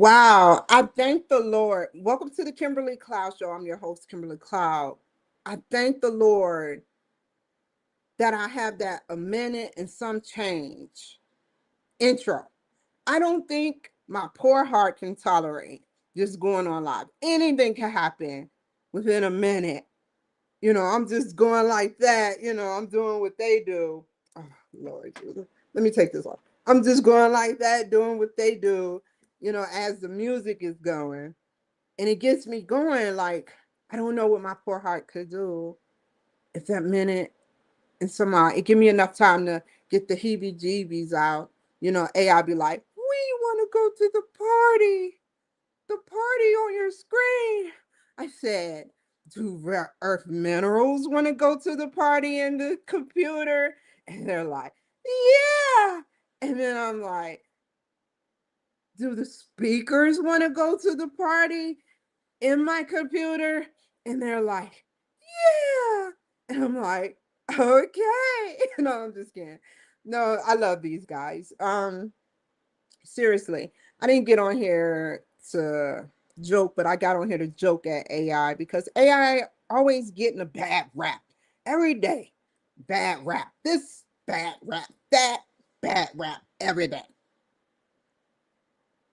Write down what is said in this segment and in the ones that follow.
Wow, I thank the Lord. Welcome to the Kimberly Cloud Show. I'm your host, Kimberly Cloud. I thank the Lord that I have that a minute and some change intro. I don't think my poor heart can tolerate just going on live. Anything can happen within a minute. I'm just going like that. I'm doing what they do. Oh, Lord Jesus. Let me take this off. I'm just going like that, doing what they do, as the music is going. And it gets me going like, I don't know what my poor heart could do if that minute and somehow it give me enough time to get the heebie-jeebies out. AI be like, we want to go to the party on your screen. I said, do rare earth minerals want to go to the party in the computer? And they're like, yeah. And then I'm like, do the speakers want to go to the party in my computer? And they're like, yeah. And I'm like, okay. I'm just kidding. No, I love these guys. Seriously, I didn't get on here to joke, but I got on here to joke at AI because AI always getting a bad rap every day. Bad rap. This bad rap. That bad rap every day.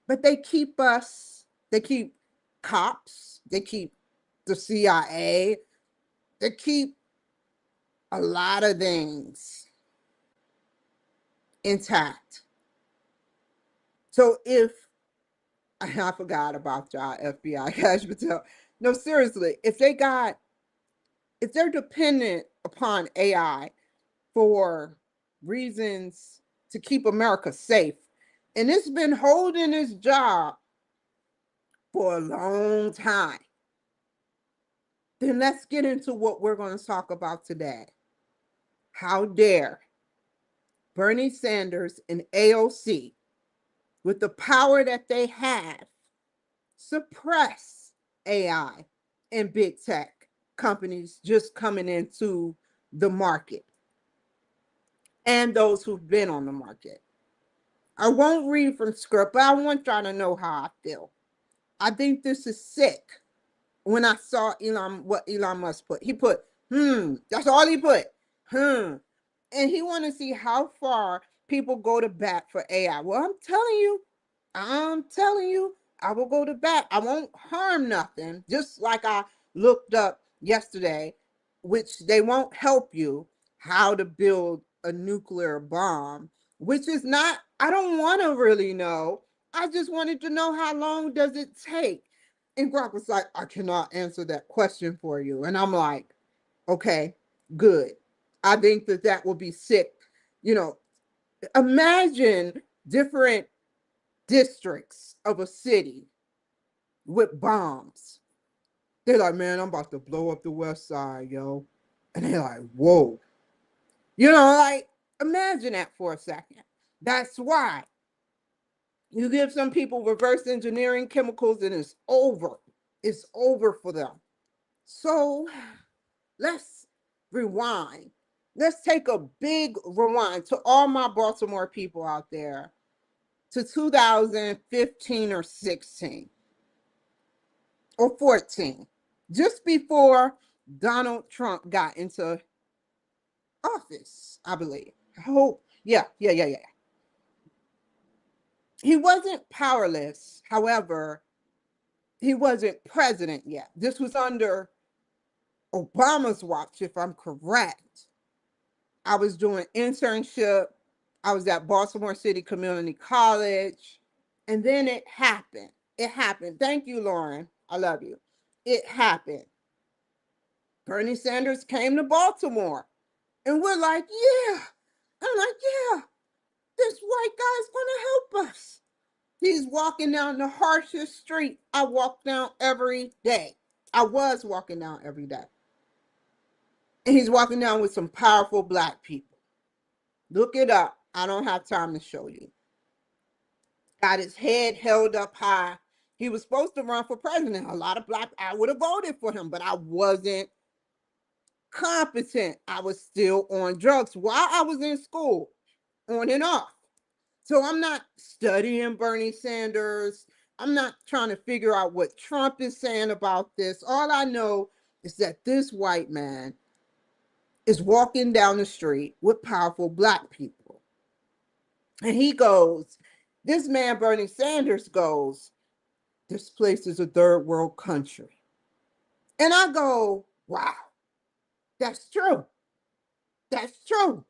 But they keep cops, they keep the CIA, they keep a lot of things intact. So if I forgot about y'all FBI Cash Patel. No, seriously, if they're dependent upon AI for reasons to keep America safe, and it's been holding its job for a long time, then let's get into what we're going to talk about today. How dare Bernie Sanders and AOC, with the power that they have, suppress AI and big tech companies just coming into the market and those who've been on the market. I won't read from script, but I want y'all to know how I feel. I think this is sick. When I saw what Elon Musk put, he put, that's all he put, And he want to see how far people go to bat for AI. Well, I'm telling you, I will go to bat. I won't harm nothing. Just like I looked up yesterday, which they won't help you how to build a nuclear bomb, which is not, I don't want to really know. I just wanted to know how long does it take? And Grok was like, I cannot answer that question for you. And I'm like, okay, good. I think that will be sick. Imagine different districts of a city with bombs. They're like, man, I'm about to blow up the west side, yo. And they're like, whoa. Like, imagine that for a second. That's why you give some people reverse engineering chemicals and it's over. It's over for them. So let's rewind. Let's take a big rewind to all my Baltimore people out there to 2015 or 16 or 14, just before Donald Trump got into office, I believe. I hope. Yeah. He wasn't powerless. However, he wasn't president yet. This was under Obama's watch, if I'm correct. I was doing internship. I was at Baltimore City Community College. And then it happened. It happened. Thank you, Lauren. I love you. It happened. Bernie Sanders came to Baltimore. And we're like, yeah. I'm like, yeah, this white guy's going to help us. He's walking down the harshest street I walk down every day. I was walking down every day. And he's walking down with some powerful black people. Look it up. I don't have time to show you. Got his head held up high. He was supposed to run for president. A lot of black, I would have voted for him, but I wasn't competent. I was still on drugs while I was in school, on and off. So I'm not studying Bernie Sanders. I'm not trying to figure out what Trump is saying about this. All I know is that this white man is walking down the street with powerful Black people. And he goes, this man, Bernie Sanders, goes, this place is a third world country. And I go, wow, that's true. That's true.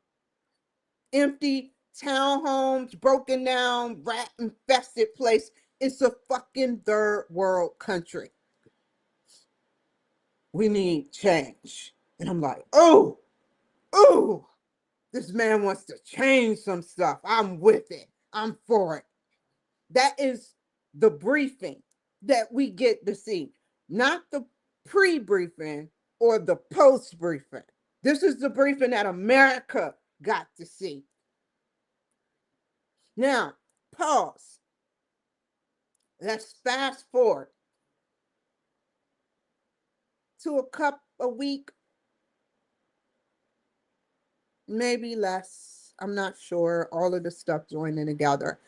Empty townhomes, broken down, rat infested place. It's a fucking third world country. We need change. And I'm like, oh, this man wants to change some stuff. I'm with it. I'm for it. That is the briefing that we get to see, not the pre-briefing or the post-briefing. This is the briefing that America got to see. Now, pause. Let's fast forward to a week, maybe less. I'm not sure. All of the stuff joining together.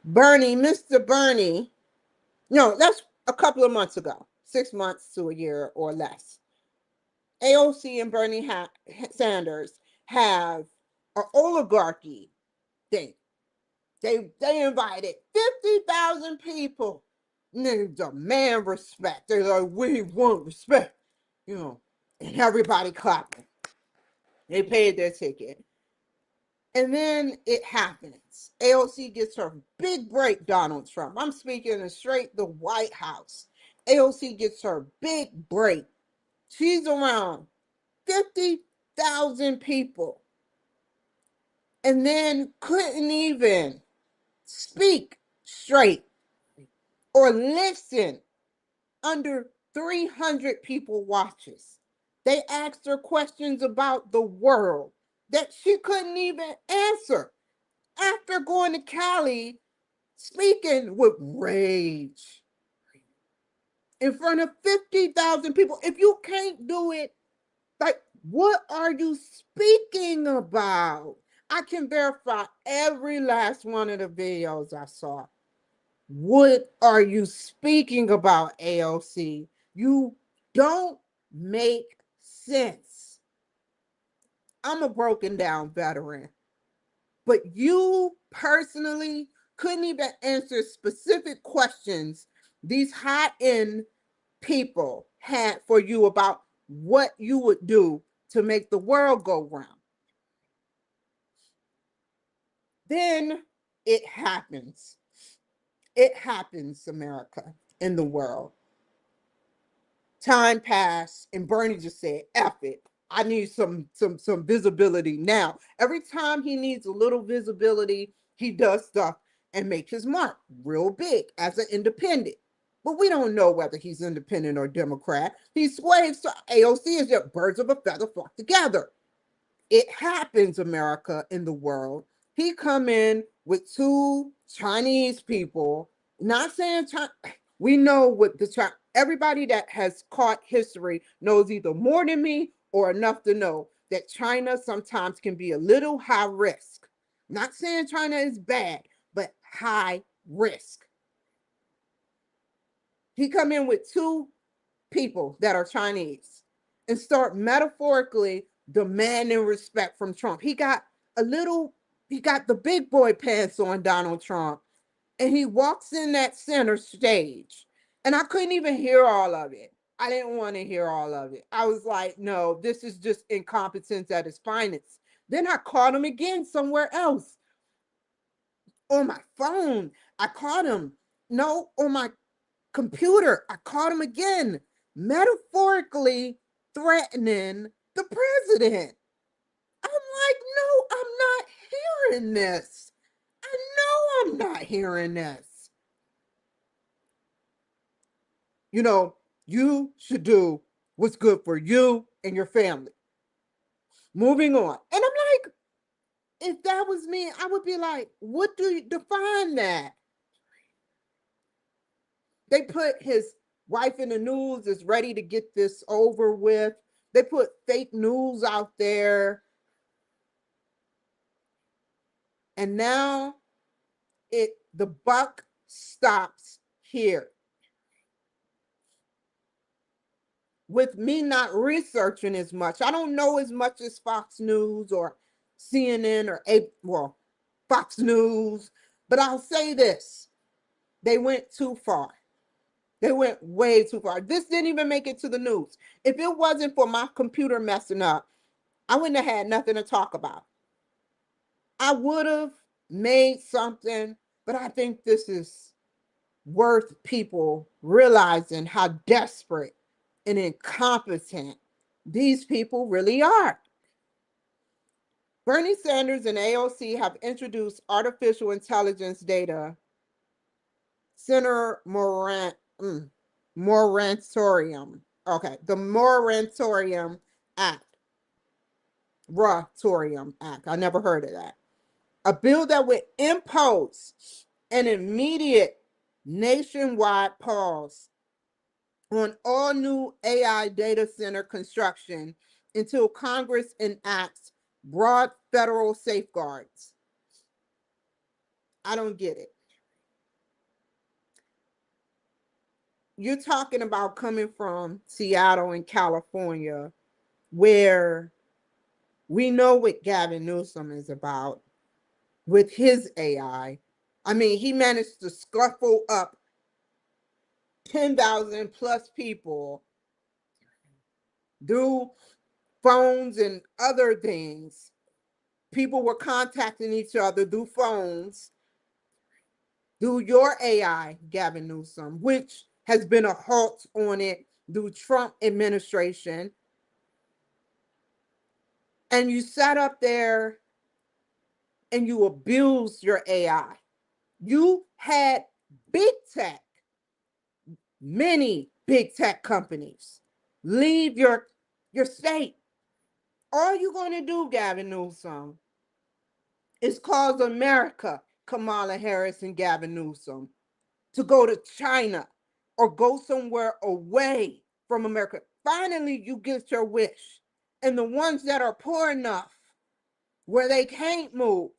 Mr. Bernie, no, that's a couple of months ago, 6 months to a year or less. AOC and Bernie Sanders have an oligarchy thing. They invited 50,000 people. And they demand respect. They're like, we want respect, and everybody clapping. They paid their ticket. And then it happens. AOC gets her big break, Donald Trump. I'm speaking straight the White House. AOC gets her big break. She's around 50,000 people. And then couldn't even speak straight or listen under 300 people watches. They asked her questions about the world that she couldn't even answer. After going to Cali, speaking with rage in front of 50,000 people. If you can't do it, like, what are you speaking about? I can verify every last one of the videos I saw. What are you speaking about, AOC? You don't make sense. I'm a broken down veteran. But you personally couldn't even answer specific questions these high-end people had for you about what you would do to make the world go round. Then it happens. It happens, America, in the world. Time passed, and Bernie just said, F it. I need some visibility now. Every time he needs a little visibility, he does stuff and make his mark real big as an independent. But we don't know whether he's independent or Democrat. He sways to AOC as just birds of a feather flock together. It happens, America, in the world. He come in with two Chinese people, not saying we know what everybody that has caught history knows either more than me or enough to know that China sometimes can be a little high risk. Not saying China is bad, but high risk. He come in with two people that are Chinese and start metaphorically demanding respect from Trump. He got the big boy pants on, Donald Trump, and he walks in that center stage. And I couldn't even hear all of it. I didn't want to hear all of it. I was like, no, this is just incompetence at its finest. Then I caught him again somewhere else. On my phone, I caught him. No, on my computer, I caught him again, metaphorically threatening the president. I'm like, no, I'm not hearing this. I know I'm not hearing this. You should do what's good for you and your family. Moving on. And I'm like, if that was me, I would be like, what do you define that? They put his wife in the news is ready to get this over with. They put fake news out there. And now the buck stops here. With me not researching as much, I don't know as much as Fox News or CNN or Fox News, but I'll say this: they went too far. They went way too far. This didn't even make it to the news. If it wasn't for my computer messing up, I wouldn't have had nothing to talk about. I would have made something, but I think this is worth people realizing how desperate and incompetent these people really are. Bernie Sanders and AOC have introduced artificial intelligence data center moratorium. Okay, the Moratorium Act. Moratorium Act. I never heard of that. A bill that would impose an immediate nationwide pause on all new AI data center construction until Congress enacts broad federal safeguards. I don't get it. You're talking about coming from Seattle and California, where we know what Gavin Newsom is about with his AI. I mean, he managed to scuffle up 10,000 plus people through phones and other things. People were contacting each other through phones, through your AI, Gavin Newsom, which has been a halt on it through Trump administration. And you sat up there and you abused your AI. You had big tech, many big tech companies leave your state. All you're going to do, Gavin Newsom, is cause America, Kamala Harris and Gavin Newsom, to go to China or go somewhere away from America. Finally, you get your wish. And the ones that are poor enough where they can't move,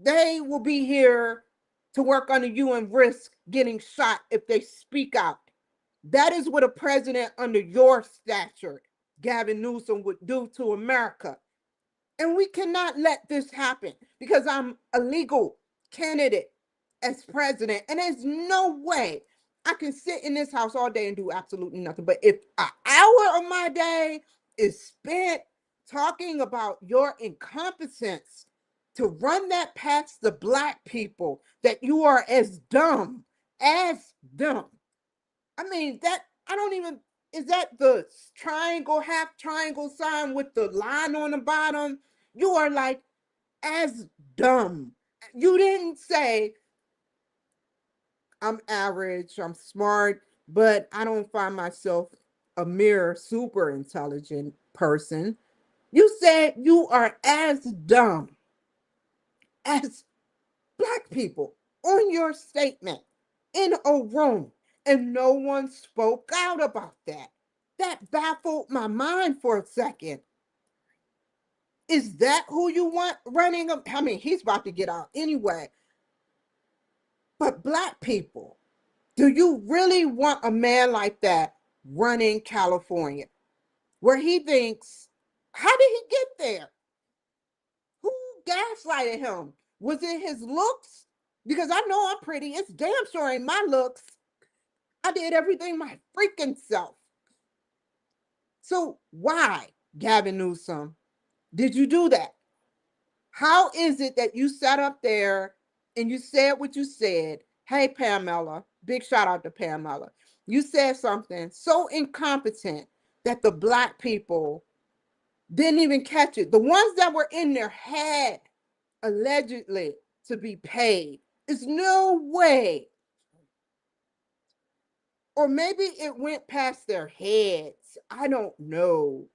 they will be here to work under you and risk getting shot if they speak out. That is what a president under your stature, Gavin Newsom, would do to America. And we cannot let this happen because I'm a legal candidate as president. And there's no way I can sit in this house all day and do absolutely nothing. But if an hour of my day is spent talking about your incompetence to run that past the Black people, that you are as dumb as them. I mean, that I don't even, is that the triangle, half triangle sign with the line on the bottom? You are like as dumb. You didn't say, I'm average, I'm smart, but I don't find myself a mere super intelligent person. You said you are as dumb as Black people on your statement in a room, and no one spoke out about that. That baffled my mind for a second. Is that who you want running? I mean, he's about to get out anyway. But Black people, do you really want a man like that running California, where he thinks, how did he get there? Who gaslighted him? Was it his looks? Because I know I'm pretty. It's damn sure ain't my looks. I did everything my freaking self. So why, Gavin Newsom, did you do that? How is it that you sat up there and you said what you said? Hey, Pamela, big shout out to Pamela. You said something so incompetent that the Black people didn't even catch it. The ones that were in there had allegedly to be paid. There's no way. Or maybe it went past their heads. I don't know.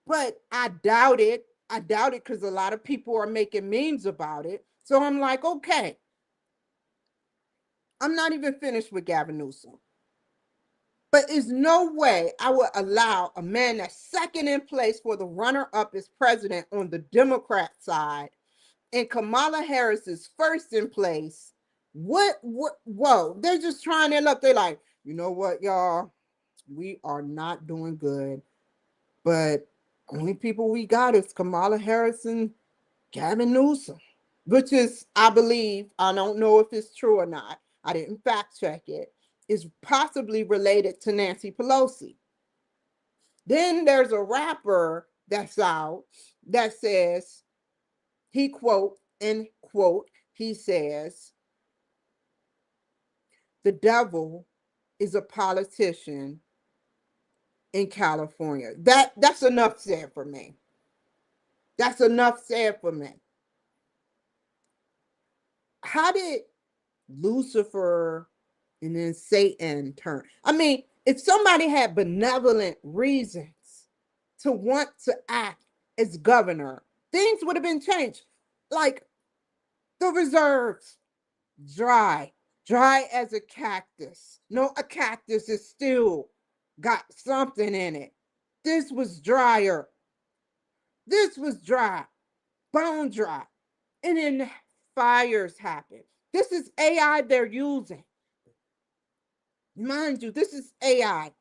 But I doubt it. I doubt it because a lot of people are making memes about it. So I'm like, okay. I'm not even finished with Gavin Newsom. But there's no way I would allow a man that's second in place for the runner-up as president on the Democrat side, and Kamala Harris is first in place Whoa, they're just trying their luck. They're like, you know what, y'all? We are not doing good. But only people we got is Kamala Harris and Gavin Newsom, which is, I believe, I don't know if it's true or not, I didn't fact check it, is possibly related to Nancy Pelosi. Then there's a rapper that's out that says, he quote, end quote, he says, the devil is a politician in California. That's enough said for me. That's enough said for me. How did Lucifer and then Satan turn? I mean, if somebody had benevolent reasons to want to act as governor, things would have been changed. Like the reserves, dry as a cactus. No, a cactus is still got something in it. This was drier. This was dry, bone dry. And then fires happen. This is AI they're using. Mind you, this is AI.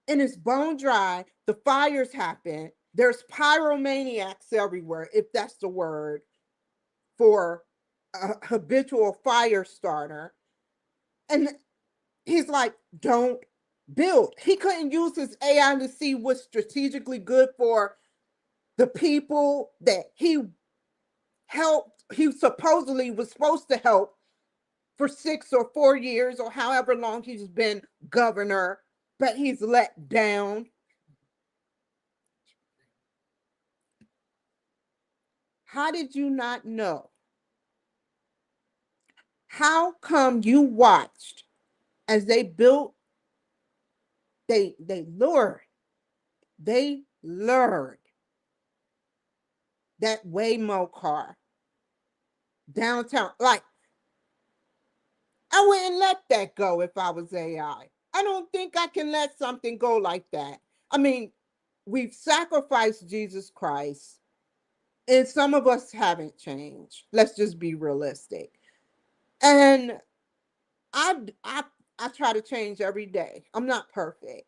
And it's bone dry. The fires happen. There's pyromaniacs everywhere, if that's the word for a habitual fire starter. And he's like, don't build. He couldn't use his AI to see what's strategically good for the people that he helped, he supposedly was supposed to help for 6 or 4 years or however long he's been governor, but he's let down. How did you not know? How come you watched as they built, they lured that Waymo car downtown? Like, I wouldn't let that go if I was AI. I don't think I can let something go like that. I mean, we've sacrificed Jesus Christ, and some of us haven't changed. Let's just be realistic. And I I try to change every day. I'm not perfect.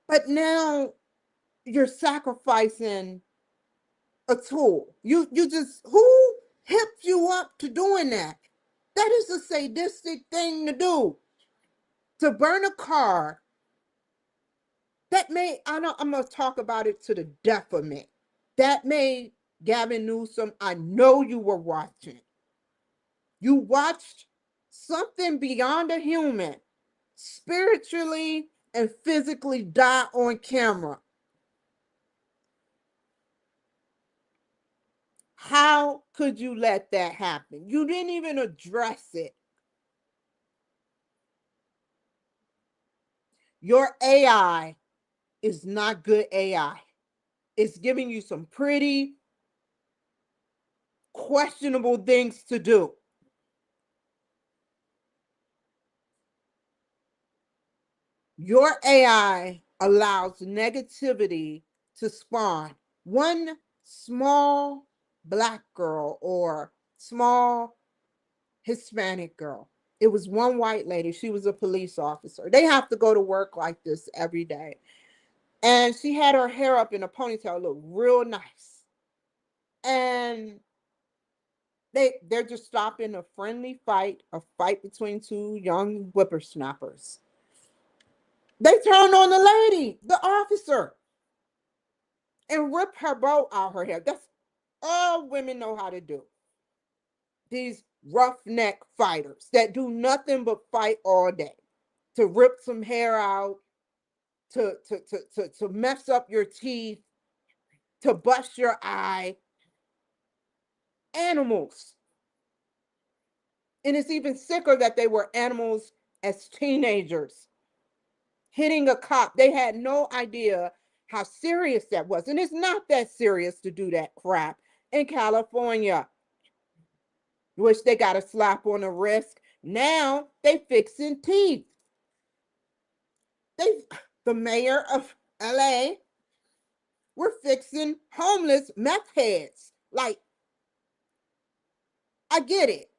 But now you're sacrificing a tool. You just, who hipped you up to doing that? That is a sadistic thing to do. To burn a car that may, I'm gonna talk about it to the death of me. That made Gavin Newsom, I know you were watching. You watched something beyond a human, spiritually and physically die on camera. How could you let that happen? You didn't even address it. Your AI is not good AI. It's giving you some pretty questionable things to do. Your AI allows negativity to spawn. One small Black girl or small Hispanic girl. It was one white lady. She was a police officer. They have to go to work like this every day. And she had her hair up in a ponytail, looked real nice. And they're just stopping a friendly fight, a fight between two young whippersnappers. They turned on the lady, the officer, and ripped her bow out her hair. That's all women know how to do. These roughneck fighters that do nothing but fight all day, to rip some hair out, to mess up your teeth, to bust your eye. Animals. And it's even sicker that they were animals as teenagers. Hitting a cop. They had no idea how serious that was. And it's not that serious to do that crap in California, which they got a slap on the wrist. Now they fixing teeth. The mayor of LA, we're fixing homeless meth heads. Like, I get it.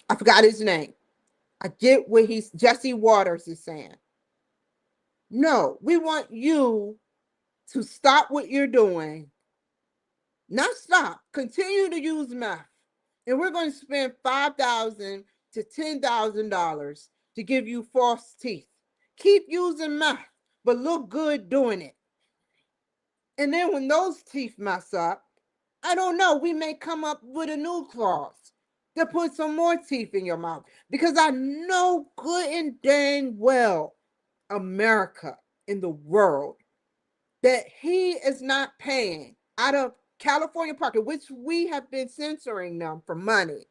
I forgot his name. I get what Jesse Waters is saying. No, we want you to stop what you're doing. Not stop. Continue to use meth. And we're going to spend $5,000 to $10,000 to give you false teeth. Keep using meth, but look good doing it. And then when those teeth mess up, I don't know, we may come up with a new clause to put some more teeth in your mouth. Because I know good and dang well America in the world that he is not paying out of California pocket, which we have been censoring them for money,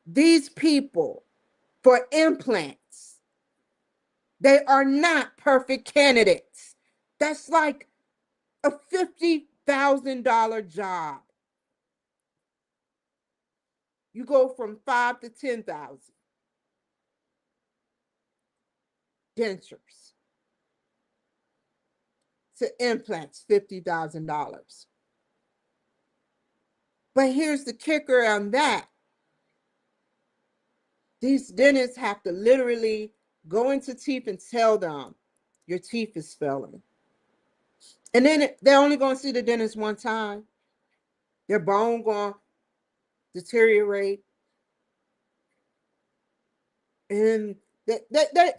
these people for implants. They are not perfect candidates. That's like a $50,000 job. You go from 5 to 10,000 dentures to implants, $50,000. But here's the kicker on that. These dentists have to literally go into teeth and tell them your teeth is failing. And then they're only going to see the dentist one time. Their bone going to deteriorate. And they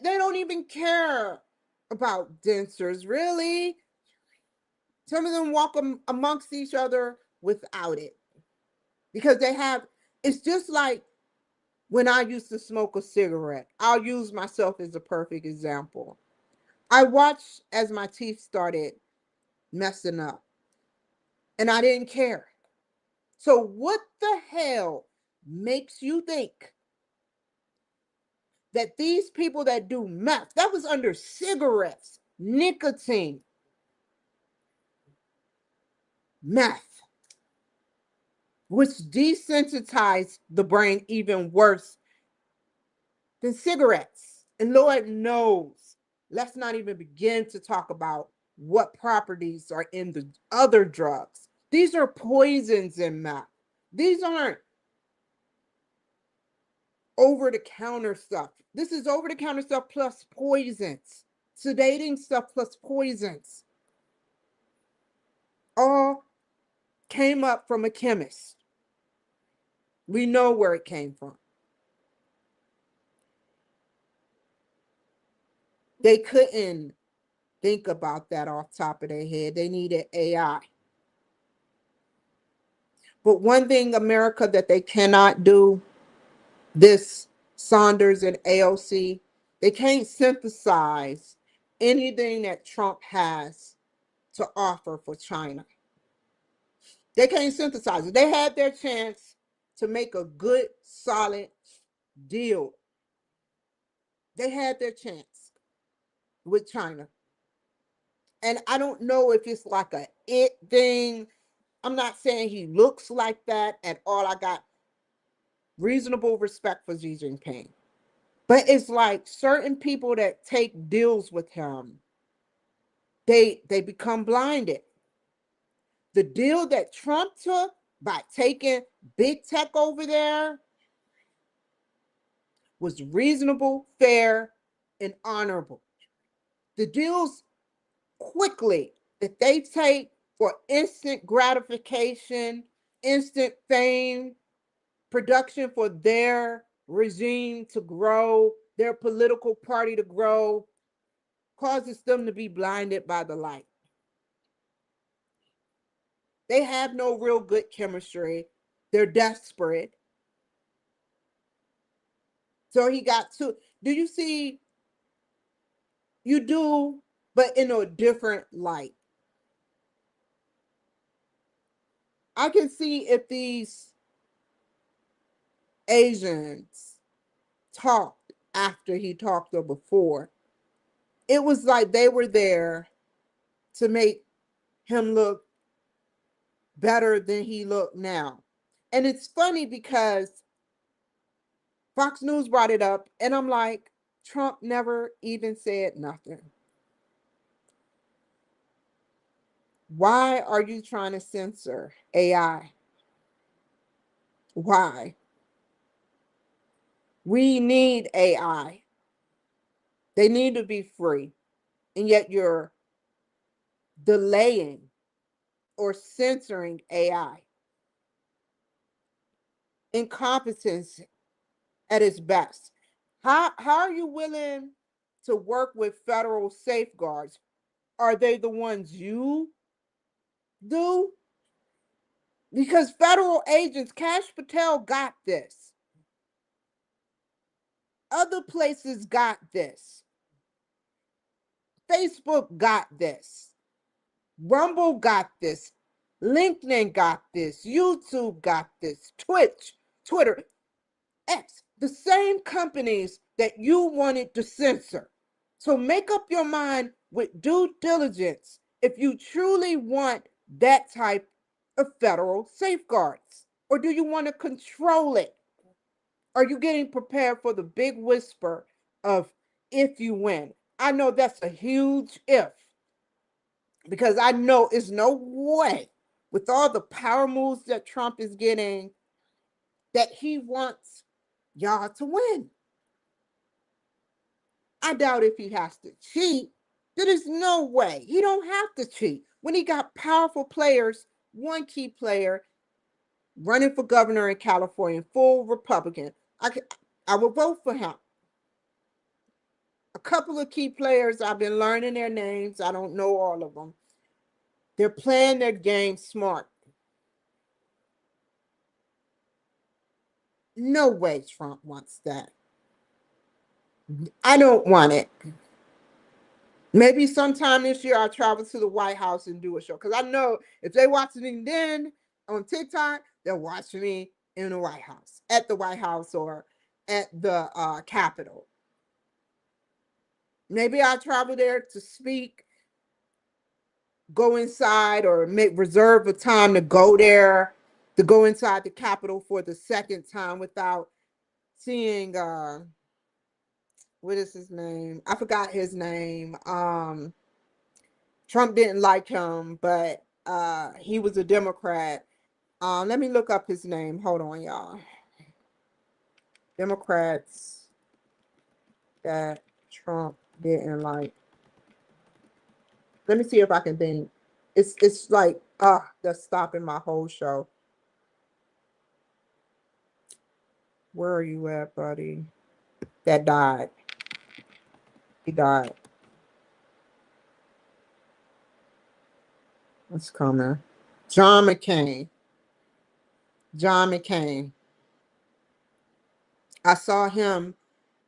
don't even care about dentures, really. Some of them walk amongst each other without it. Because it's just like when I used to smoke a cigarette. I'll use myself as a perfect example. I watched as my teeth started messing up, and I didn't care. So what the hell makes you think that these people that do meth, that was under cigarettes, nicotine, meth, which desensitized the brain even worse than cigarettes. And Lord knows, let's not even begin to talk about what properties are in the other drugs. These are poisons in meth. These aren't over-the-counter stuff. This is over-the-counter stuff plus poisons. Sedating stuff plus poisons. All came up from a chemist. We know where it came from. They couldn't think about that off the top of their head. They needed AI. But one thing, America, that they cannot do, this Sanders and AOC, they can't synthesize anything that Trump has to offer for China. They can't synthesize it. They had their chance to make a good, solid deal. They had their chance with China. And I don't know if it's like a it thing. I'm not saying he looks like that at all. I got reasonable respect for Xi Jinping. But it's like certain people that take deals with him, they become blinded. The deal that Trump took by taking big tech over there was reasonable, fair, and honorable. The deals quickly that they take for instant gratification, instant fame, production for their regime to grow, their political party to grow, causes them to be blinded by the light. They have no real good chemistry. They're desperate. So he got two. Do you see? You do, but in a different light. I can see if these Asians talked after he talked or before, it was like they were there to make him look better than he looked now. And it's funny because Fox News brought it up, and I'm like, Trump never even said nothing. Why are you trying to censor AI? Why? We need AI. They need to be free. And yet you're delaying or censoring AI. Incompetence at its best. How are you willing to work with federal safeguards? Are they the ones you do? Because federal agents, Cash Patel got this. Other places got this. Facebook got this. Rumble got this. LinkedIn got this. YouTube got this. Twitch, Twitter, X, the same companies that you wanted to censor. So make up your mind with due diligence if you truly want that type of federal safeguards. Or do you want to control it? Are you getting prepared for the big whisper of if you win? I know that's a huge if, because I know it's no way, with all the power moves that Trump is getting, that he wants y'all to win. I doubt if he has to cheat. There is no way. He don't have to cheat. When he got powerful players, one key player running for governor in California, full Republican, I would vote for him. A couple of key players, I've been learning their names. I don't know all of them. They're playing their game smart. No way Trump wants that. I don't want it. Maybe sometime this year I'll travel to the White House and do a show. Because I know if they watch me then on TikTok, they'll watch me in the White House, at the White House or at the Capitol. Maybe I'll travel there to speak, go inside, or reserve a time to go there, to go inside the Capitol for the second time without seeing what is his name? I forgot his name. Trump didn't like him, but he was a Democrat. Let me look up his name. Hold on, y'all. Democrats that Trump didn't like. Let me see if I can think. It's like that's stopping my whole show. Where are you at, buddy? That died. He died. What's coming? John McCain. John McCain. I saw him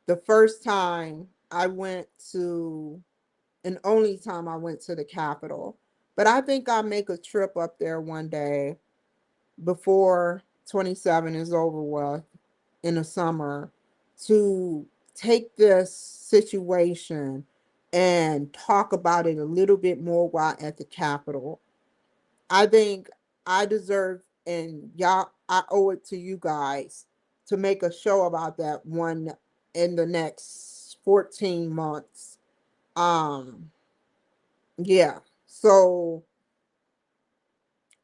the first time I went to, and only time I went to the Capitol. But I think I'll make a trip up there one day before 27 is over with in the summer to take this situation and talk about it a little bit more while at the Capitol. I think I deserve, and y'all, I owe it to you guys to make a show about that one in the next 14 months. Yeah. So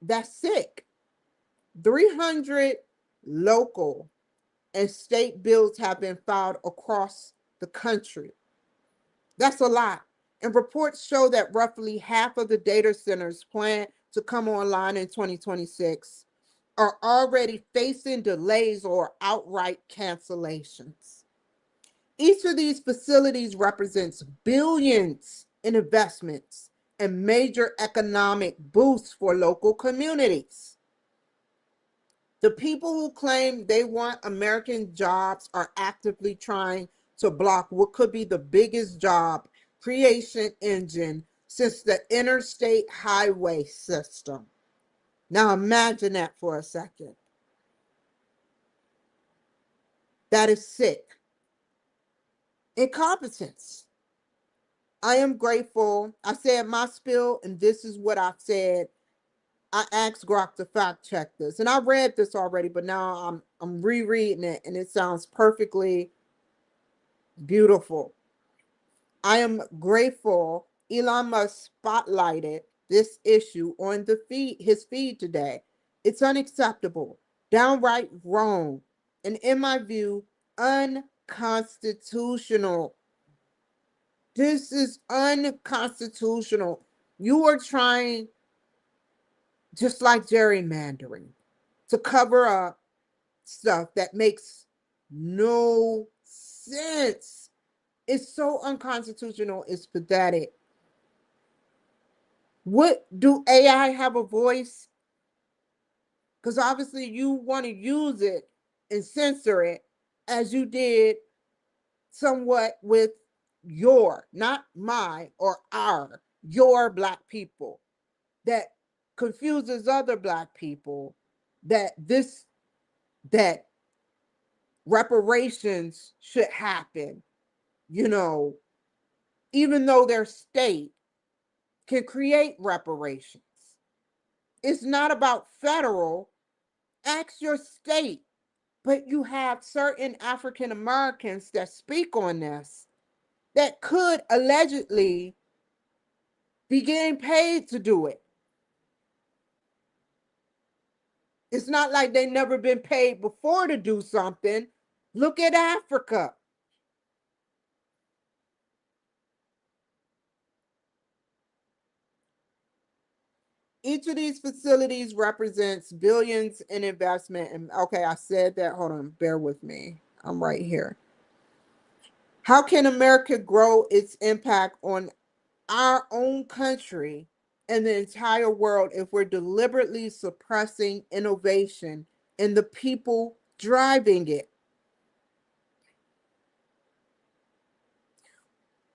that's sick. 300 local and state bills have been filed across the country. That's a lot. And reports show that roughly half of the data centers planned to come online in 2026 are already facing delays or outright cancellations. Each of these facilities represents billions in investments and major economic boosts for local communities. The people who claim they want American jobs are actively trying to block what could be the biggest job creation engine since the interstate highway system. Now imagine that for a second. That is sick. Incompetence. I am grateful. I said my spill, and this is what I said. I asked Grok to fact check this, and I read this already, but now I'm rereading it, and it sounds perfectly beautiful. I am grateful Elon Musk spotlighted this issue on his feed today. It's unacceptable. downright wrong, and in my view, unconstitutional. This is unconstitutional. You are trying, just like gerrymandering, to cover up stuff that makes no sense. It's so unconstitutional, it's pathetic. What do AI have a voice? Because obviously you want to use it and censor it as you did somewhat with your, not my or our, your Black people, that confuses other Black people that reparations should happen, you know, even though their state can create reparations. It's not about federal, ask your state. But you have certain African Americans that speak on this that could allegedly be getting paid to do it. It's not like they've never been paid before to do something. Look at Africa. Each of these facilities represents billions in investment. And okay, I said that. Hold on, bear with me. I'm right here. How can America grow its impact on our own country and the entire world if we're deliberately suppressing innovation and the people driving it?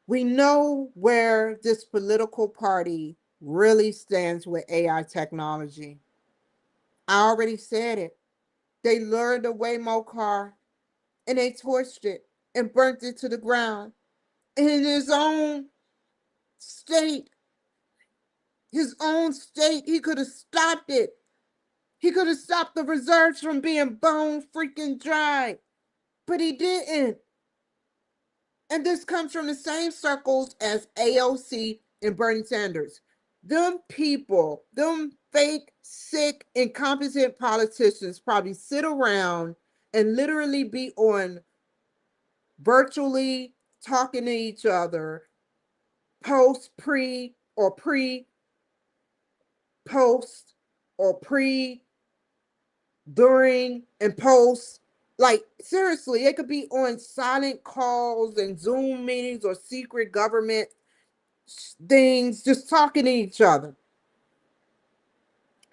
We know where this political party really stands with AI technology. I already said it. They lured the Waymo car and they torched it and burnt it to the ground in his own state. His own state. He could have stopped it. He could have stopped the reserves from being bone freaking dry, but he didn't. And this comes from the same circles as AOC and Bernie Sanders. Them people, them fake, sick, incompetent politicians probably sit around and literally be on virtually talking to each other post, post, or pre, during, and post. Like, seriously, it could be on silent calls and Zoom meetings or secret government things, just talking to each other.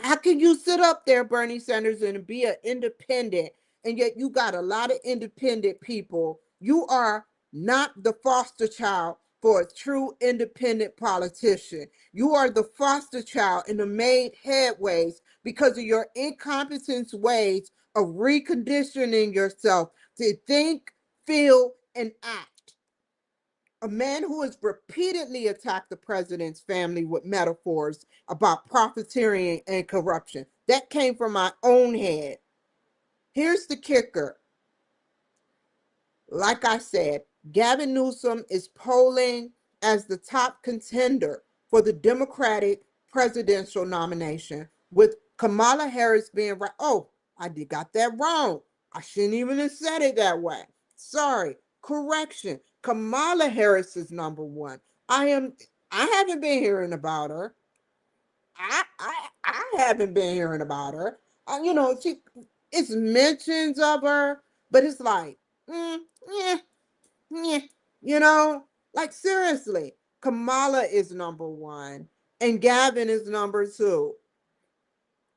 How can you sit up there, Bernie Sanders, and be an independent, and yet you got a lot of independent people? You are not the foster child for a true independent politician. You are the foster child and have made headways because of your incompetent ways of reconditioning yourself to think, feel, and act. A man who has repeatedly attacked the president's family with metaphors about profiteering and corruption. That came from my own head. Here's the kicker. Like I said, Gavin Newsom is polling as the top contender for the Democratic presidential nomination, with Kamala Harris being right. Oh, got that wrong. I shouldn't even have said it that way. Sorry. Correction. Kamala Harris is number one. I haven't been hearing about her. I haven't been hearing about her. It's mentions of her, but it's like, yeah, yeah, you know, like seriously, Kamala is number one and Gavin is number two.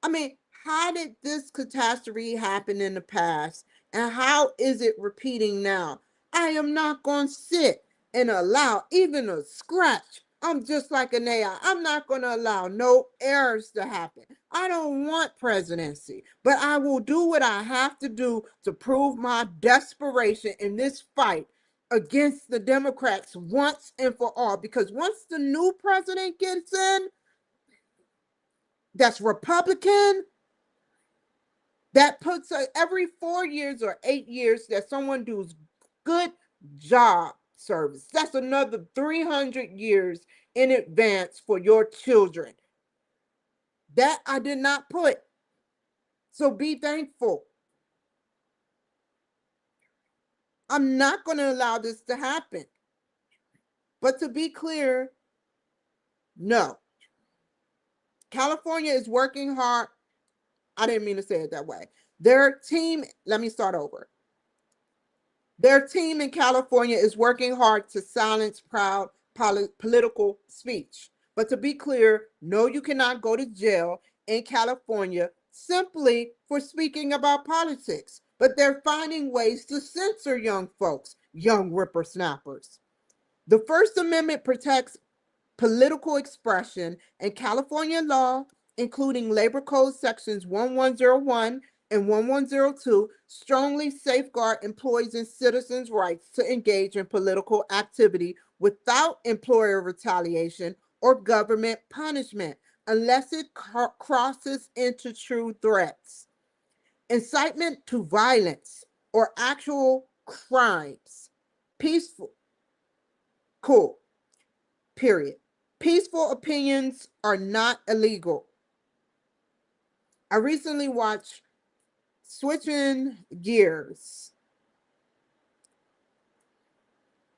I mean, how did this catastrophe happen in the past and how is it repeating now? I am not going to sit and allow even a scratch. I'm just like an AI. I'm not going to allow no errors to happen. I don't want presidency, but I will do what I have to do to prove my desperation in this fight against the Democrats once and for all. Because once the new president gets in, that's Republican, that puts every 4 years or 8 years that someone does good job service. That's another 300 years in advance for your children. That I did not put. So be thankful. I'm not going to allow this to happen. But to be clear, no. California is working hard. I didn't mean to say it that way. Their team, let me start over. Their team in California is working hard to silence proud political speech. But to be clear, no, you cannot go to jail in California simply for speaking about politics. But they're finding ways to censor young folks, young whippersnappers. The First Amendment protects political expression, and California law, including Labor Code sections 1101 and 1102, strongly safeguard employees and citizens' rights to engage in political activity without employer retaliation or government punishment unless it crosses into true threats. Incitement to violence or actual crimes. Peaceful. Cool. Period. Peaceful opinions are not illegal. I recently watched, switching gears,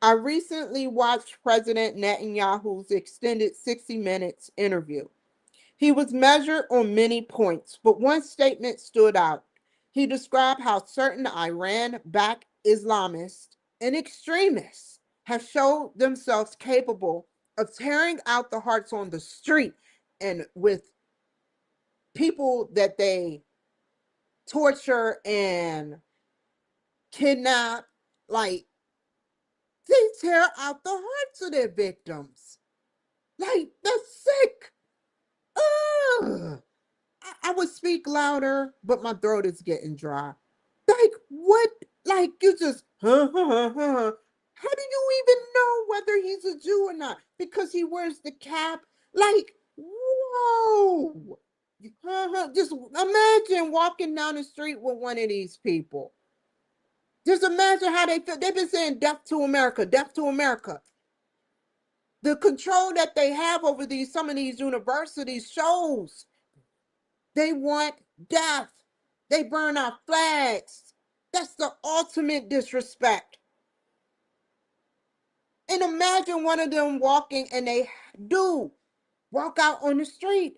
I recently watched President Netanyahu's extended 60 Minutes interview. He was measured on many points, but one statement stood out. He described how certain Iran-backed Islamists and extremists have shown themselves capable of tearing out the hearts on the street and with people that they torture and kidnap. Like, they tear out the hearts of their victims. Like, that's sick. Ugh. I would speak louder, but my throat is getting dry. Like, what? Like, you just, huh, huh, huh, huh. How do you even know whether he's a Jew or not? Because he wears the cap. Like, whoa. Just imagine walking down the street with one of these people. Just imagine how they feel. They've been saying death to America, death to America. The control that they have over some of these universities shows they want death. They burn our flags. That's the ultimate disrespect. And imagine one of them walking, and they do walk out on the street.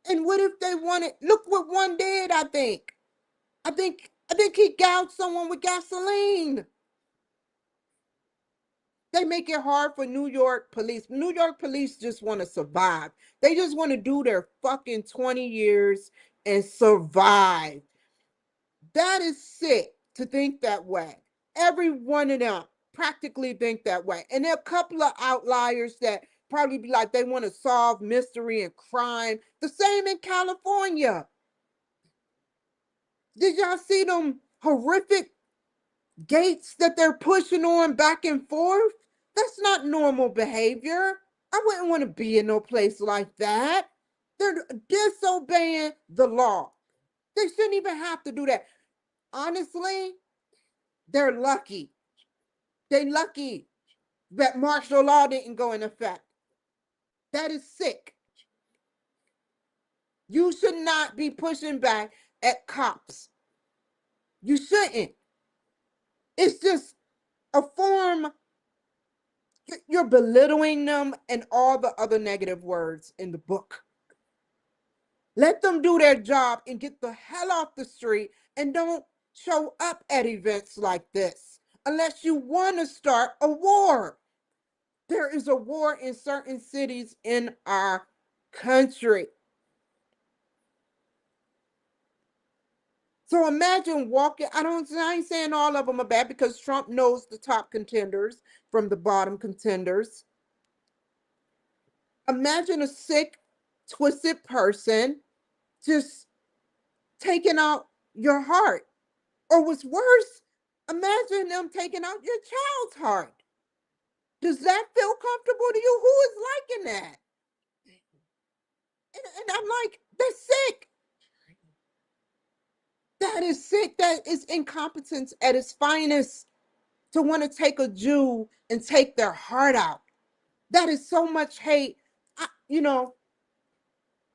And what if they wanted? Look what one did. I think he gouged someone with gasoline. They make it hard for New York police. New York police just want to survive. They just want to do their fucking 20 years and survive. That is sick to think that way. Every one of them practically think that way. And there are a couple of outliers that probably be like they want to solve mystery and crime. The same in California. Did y'all see them horrific gates that they're pushing on back and forth? That's not normal behavior. I wouldn't want to be in no place like that. They're disobeying the law. They shouldn't even have to do that. Honestly, they're lucky. They're lucky that martial law didn't go in effect. That is sick. You should not be pushing back at cops. You shouldn't. It's just a form. You're belittling them and all the other negative words in the book. Let them do their job and get the hell off the street, and don't show up at events like this unless you want to start a war. There is a war in certain cities in our country. So imagine walking. I ain't saying all of them are bad, because Trump knows the top contenders from the bottom contenders. Imagine a sick, twisted person just taking out your heart. Or what's worse, imagine them taking out your child's heart. Does that feel comfortable to you? Who is liking that? And I'm like, that's sick. That is sick. That is incompetence at its finest, to want to take a Jew and take their heart out. That is so much hate.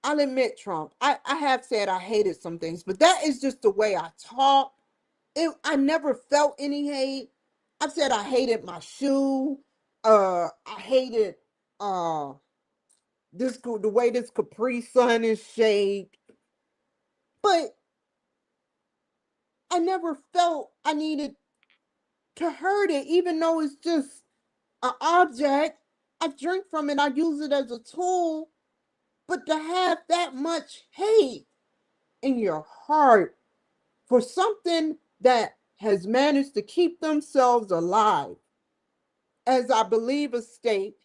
I'll admit Trump. I have said I hated some things, but that is just the way I talk. I never felt any hate. I've said I hated my shoe. I hated the way this Capri Sun is shaped. But I never felt I needed to hurt it, even though it's just an object. I drink from it, I use it as a tool. But to have that much hate in your heart for something that has managed to keep themselves alive, as I believe a state,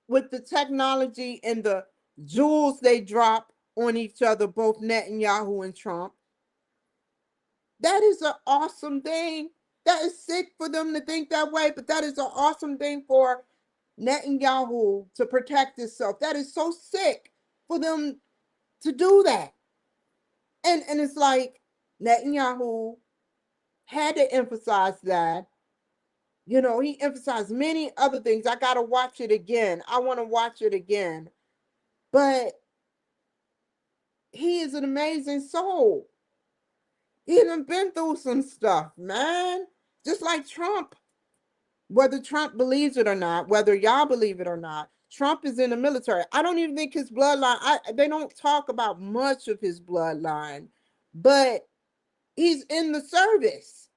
with the technology and the jewels they drop on each other, both Netanyahu and Trump, that is an awesome thing. That is sick for them to think that way, but that is an awesome thing for Netanyahu to protect himself. That is so sick for them to do that. And it's like Netanyahu had to emphasize that. You know, he emphasized many other things. I got to watch it again. I want to watch it again. But he is an amazing soul. He done been through some stuff, man. Just like Trump. Whether Trump believes it or not, whether y'all believe it or not, Trump is in the military. I don't even think his bloodline, they don't talk about much of his bloodline, but he's in the service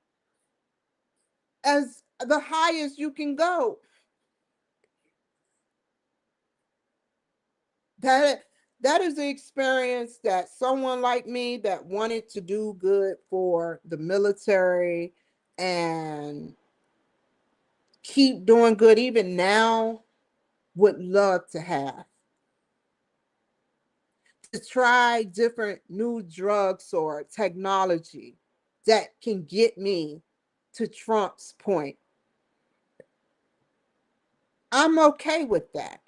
as the highest you can go. That is the experience that someone like me that wanted to do good for the military and keep doing good even now would love to have. To try different new drugs or technology that can get me to Trump's point. I'm okay with that.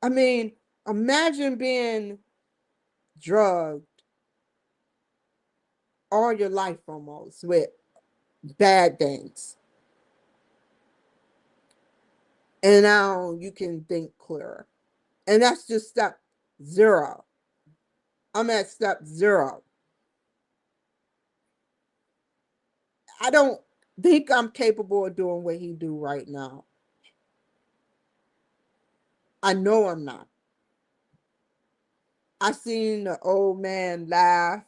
I mean, imagine being drugged all your life almost with bad things. And now you can think clearer. And that's just step 0. I'm at step 0. I don't think I'm capable of doing what he do right now. I know I'm not. I seen the old man laugh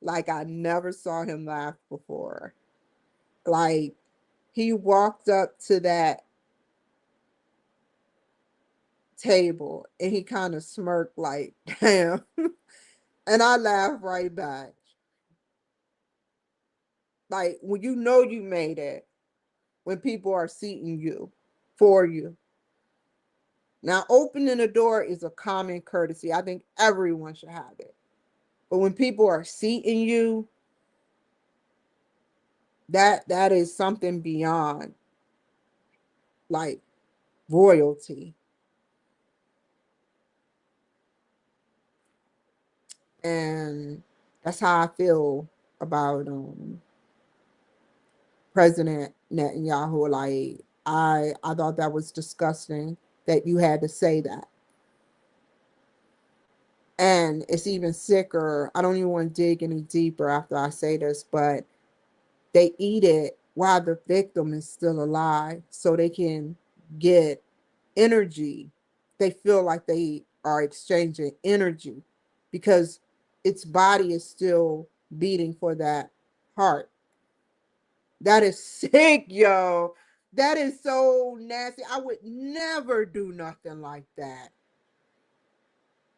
like I never saw him laugh before. Like he walked up to that table and he kind of smirked like, damn. And I laughed right back. Like when you know you made it, when people are seating you for you. Now, opening the door is a common courtesy. I think everyone should have it. But when people are seating you, that is something beyond like royalty. And that's how I feel about President Netanyahu. Like I thought that was disgusting that you had to say that. And it's even sicker. I don't even want to dig any deeper after I say this, but they eat it while the victim is still alive so they can get energy. They feel like they are exchanging energy because its body is still beating for that heart. That is sick, yo. That is so nasty. I would never do nothing like that.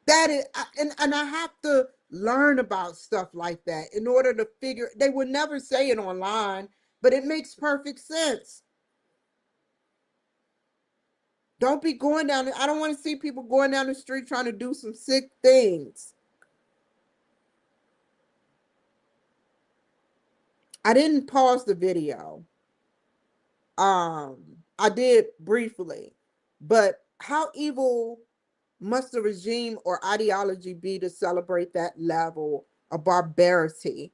That is, and I have to learn about stuff like that in order to figure. They would never say it online, but it makes perfect sense. Don't be going down. I don't want to see people going down the street trying to do some sick things. I didn't pause the video. I did briefly, but how evil must the regime or ideology be to celebrate that level of barbarity?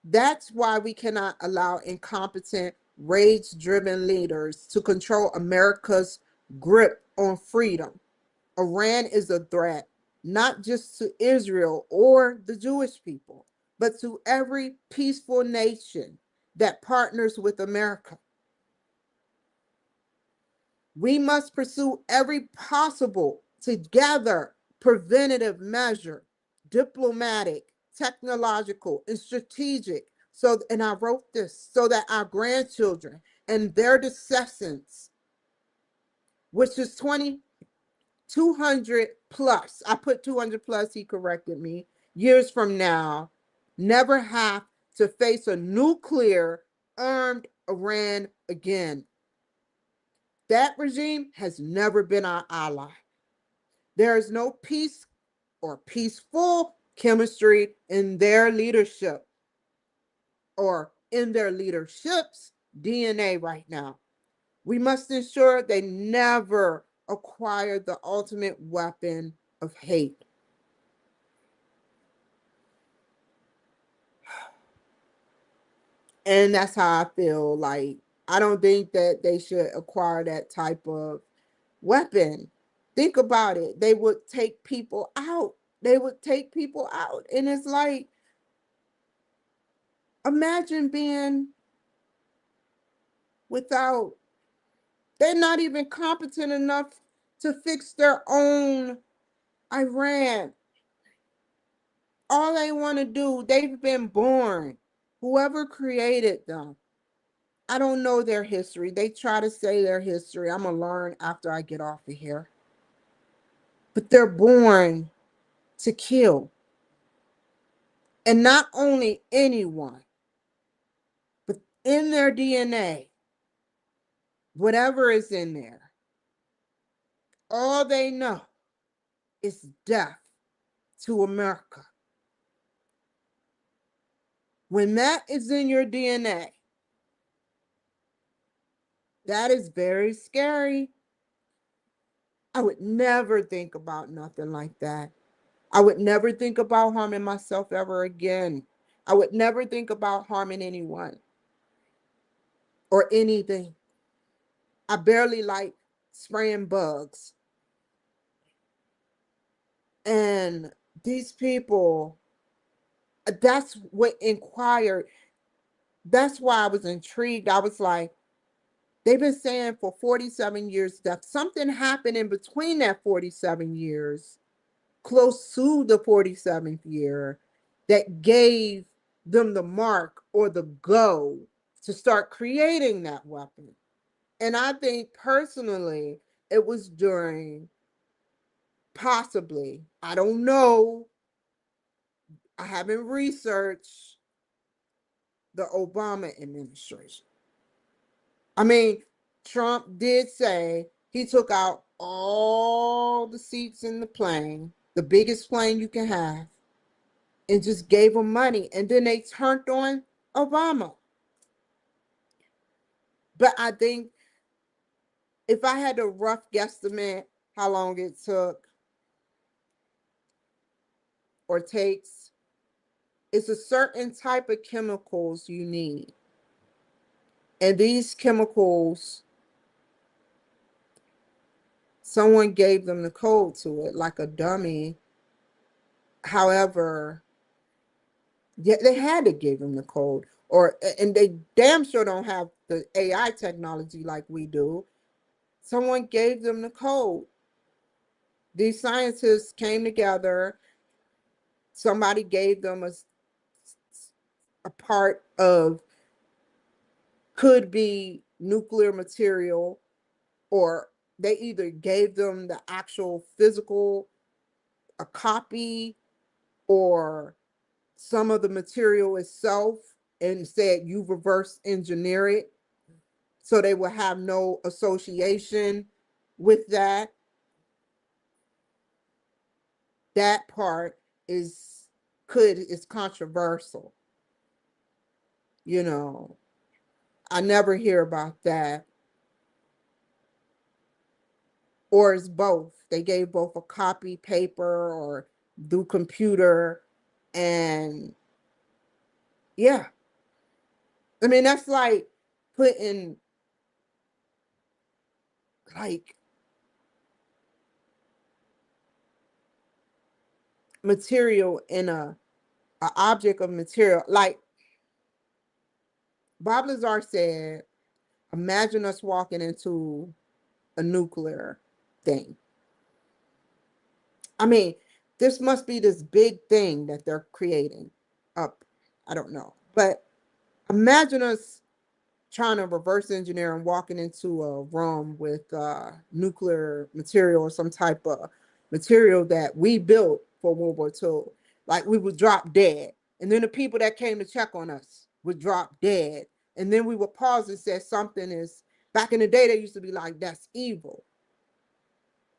That's why we cannot allow incompetent, rage-driven leaders to control America's grip on freedom. Iran is a threat, not just to Israel or the Jewish people, but to every peaceful nation that partners with America. We must pursue every possible, together, preventative measure, diplomatic, technological, and strategic. So, and I wrote this so that our grandchildren and their descendants, which is 200 plus, I put 200 plus, he corrected me, years from now, never have to face a nuclear armed Iran again. That regime has never been our ally. There is no peace or peaceful chemistry in their leadership or in their leadership's DNA right now. We must ensure they never acquire the ultimate weapon of hate. And that's how I feel. Like, I don't think that they should acquire that type of weapon. Think about it. They would take people out. They would take people out. And it's like, imagine being without, they're not even competent enough to fix their own Iran. All they want to do, they've been born. Whoever created them, I don't know their history. They try to say their history. I'm going to learn after I get off of here. But they're born to kill. And not only anyone, but in their DNA, whatever is in there, all they know is death to America. When that is in your DNA, that is very scary. I would never think about nothing like that. I would never think about harming myself ever again. I would never think about harming anyone or anything. I barely like spraying bugs. And these people, that's what inquired. That's why I was intrigued. I was like, they've been saying for 47 years that something happened in between that 47 years, close to the 47th year, that gave them the mark or the go to start creating that weapon. And I think personally, it was during, possibly, I don't know, I haven't researched the Obama administration. I mean, Trump did say he took out all the seats in the plane, the biggest plane you can have, and just gave them money. And then they turned on Obama. But I think if I had to rough guesstimate how long it took or takes, it's a certain type of chemicals you need. And these chemicals, someone gave them the code to it, like a dummy. However, yeah, they had to give them the code, and they damn sure don't have the AI technology like we do. Someone gave them the code. These scientists came together. Somebody gave them a part of, could be nuclear material, or they either gave them the actual physical, a copy, or some of the material itself, and said you reverse engineer it so they will have no association with that. That part is controversial. You know, I never hear about that. Or it's both. They gave both a copy paper or through computer. And yeah, I mean, that's like putting, like, material in a object of material. Like Bob Lazar said, imagine us walking into a nuclear thing. I mean, this must be this big thing that they're creating up. I don't know. But imagine us trying to reverse engineer and walking into a room with nuclear material or some type of material that we built for World War II. Like we would drop dead. And then the people that came to check on us would drop dead. And then we would pause and say something is, back in the day, they used to be like, that's evil,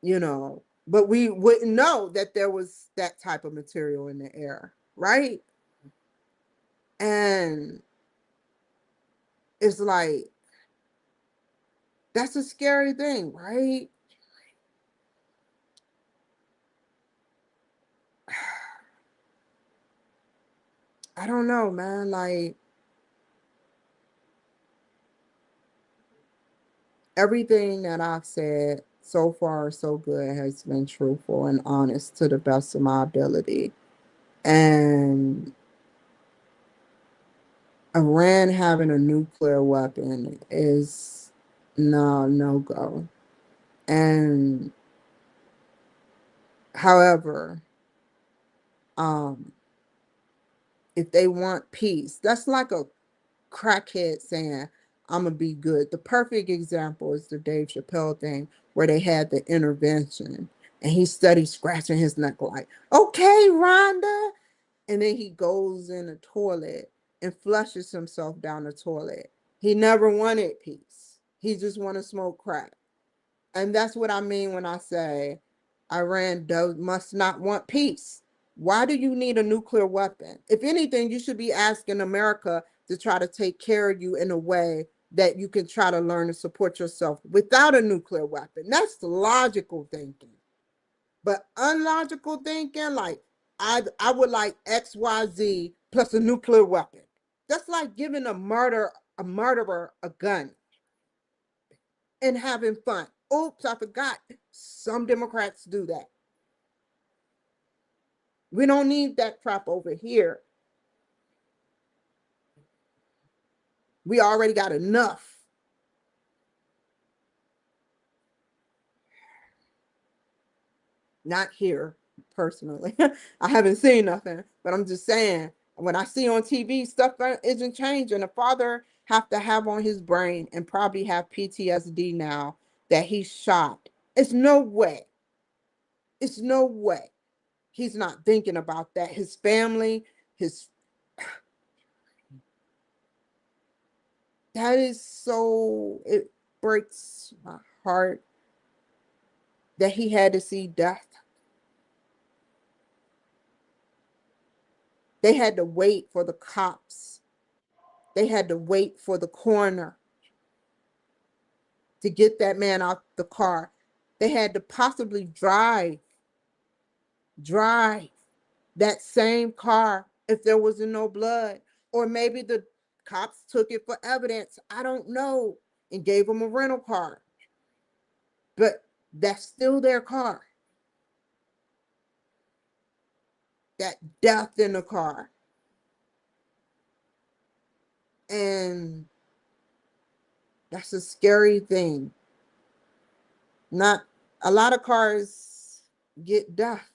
you know, but we wouldn't know that there was that type of material in the air, right? And it's like, that's a scary thing, right? I don't know, man. Like, everything that I've said so far, so good, has been truthful and honest to the best of my ability. And Iran having a nuclear weapon is no go. And however, um, if they want peace, that's like a crackhead saying, I'm gonna be good. The perfect example is the Dave Chappelle thing where they had the intervention and he studied scratching his neck like, okay, Rhonda. And then he goes in the toilet and flushes himself down the toilet. He never wanted peace. He just wanted to smoke crack. And that's what I mean when I say Iran must not want peace. Why do you need a nuclear weapon? If anything, you should be asking America to try to take care of you in a way that you can try to learn to support yourself without a nuclear weapon. That's logical thinking. But unlogical thinking, like I would like XYZ plus a nuclear weapon. That's like giving a murderer a gun and having fun. Oops, I forgot. Some Democrats do that. We don't need that crap over here. We already got enough. Not here, personally. I haven't seen nothing, but I'm just saying, when I see on TV, stuff isn't changing. The father have to have on his brain and probably have PTSD now that he's shot. It's no way. It's no way. He's not thinking about that. His family, his that is so, it breaks my heart that he had to see death. They had to wait for the cops. They had to wait for the coroner to get that man out the car. They had to possibly drive that same car if there was no blood. Or maybe the cops took it for evidence. I don't know. And gave them a rental car. But that's still their car. That death in the car. And that's a scary thing. Not a lot of cars get death.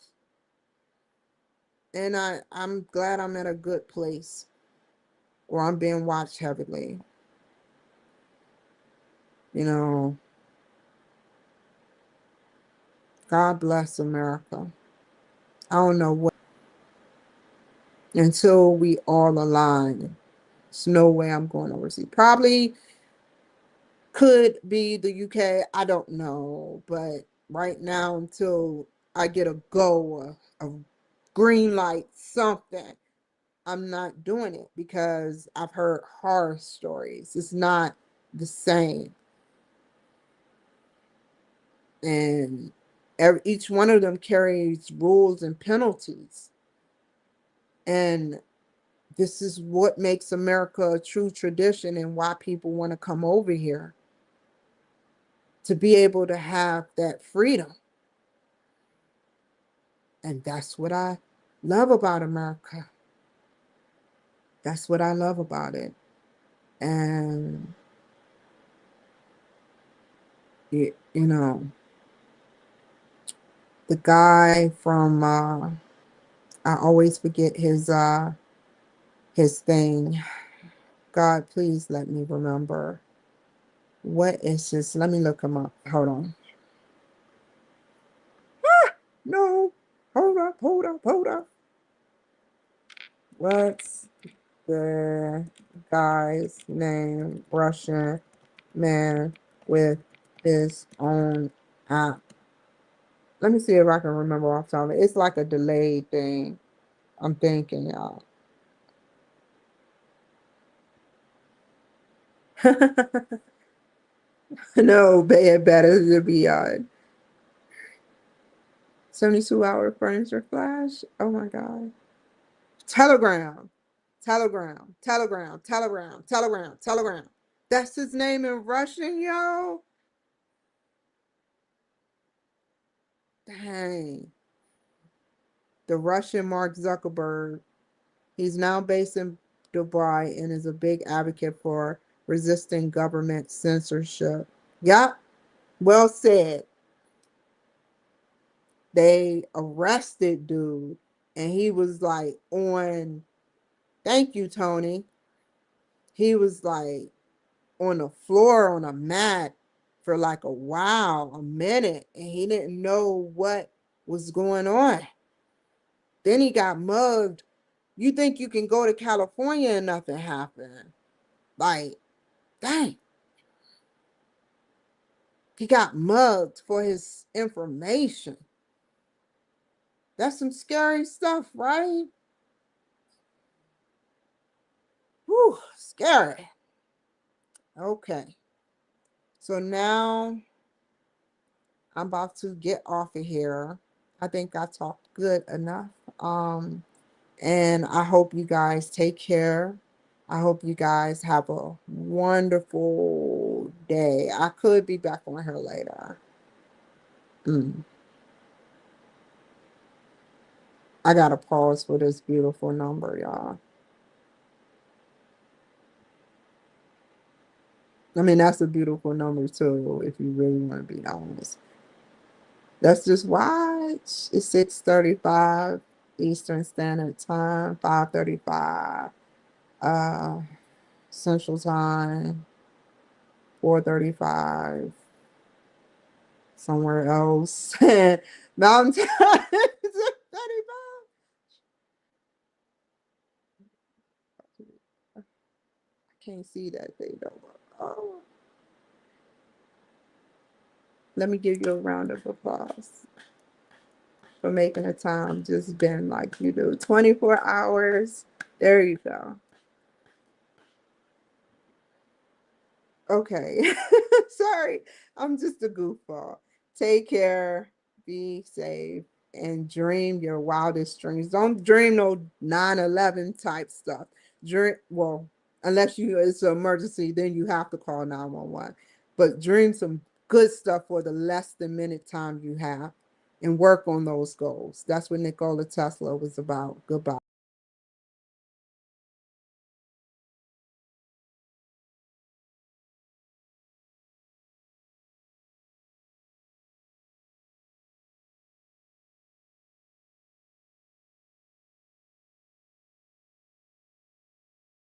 And I'm glad I'm at a good place where I'm being watched heavily. You know, God bless America. I don't know what, until we all align. There's no way I'm going overseas. Probably could be the UK. I don't know. But right now, until I get a go, a green light, something, I'm not doing it because I've heard horror stories. It's not the same. And each one of them carries rules and penalties. And this is what makes America a true tradition and why people want to come over here, to be able to have that freedom. And that's what I love about America. That's what I love about it. And, you know, the guy from, I always forget his thing. God, please let me remember. What is this? Let me look him up. Hold on. No. Hold up. What's the guy's name? Russian man with his own app. Let me see if I can remember off the top. It's like a delayed thing. I'm thinking, y'all. No, it better to be 72-hour furniture flash. Oh my God. Telegram. That's his name in Russian, yo. Dang. The Russian Mark Zuckerberg. He's now based in Dubai and is a big advocate for resisting government censorship. Yep. Well said. They arrested dude and he was like on, thank you, Tony. He was like on the floor on a mat for like a while, a minute, and he didn't know what was going on. Then he got mugged. You think you can go to California and nothing happened? Like, dang. He got mugged for his information. That's some scary stuff, right? Whew, scary. Okay. So now I'm about to get off of here. I think I talked good enough. And I hope you guys take care. I hope you guys have a wonderful day. I could be back on here later. I gotta pause for this beautiful number, y'all. I mean, that's a beautiful number too, if you really want to be honest. Let's just watch. It's 6:35 Eastern Standard Time, 5:35 uh Central Time, 4:35 somewhere else. Mountain Time 6:35. I can't see that thing though. Oh, let me give you a round of applause for making the time just been like you do. 24 hours. There you go. Okay. Sorry. I'm just a goofball. Take care. Be safe. And dream your wildest dreams. Don't dream no 9/11 type stuff. Dream, well, unless it's an emergency, then you have to call 911. But dream some good stuff for the less than minute time you have and work on those goals. That's what Nikola Tesla was about. Goodbye.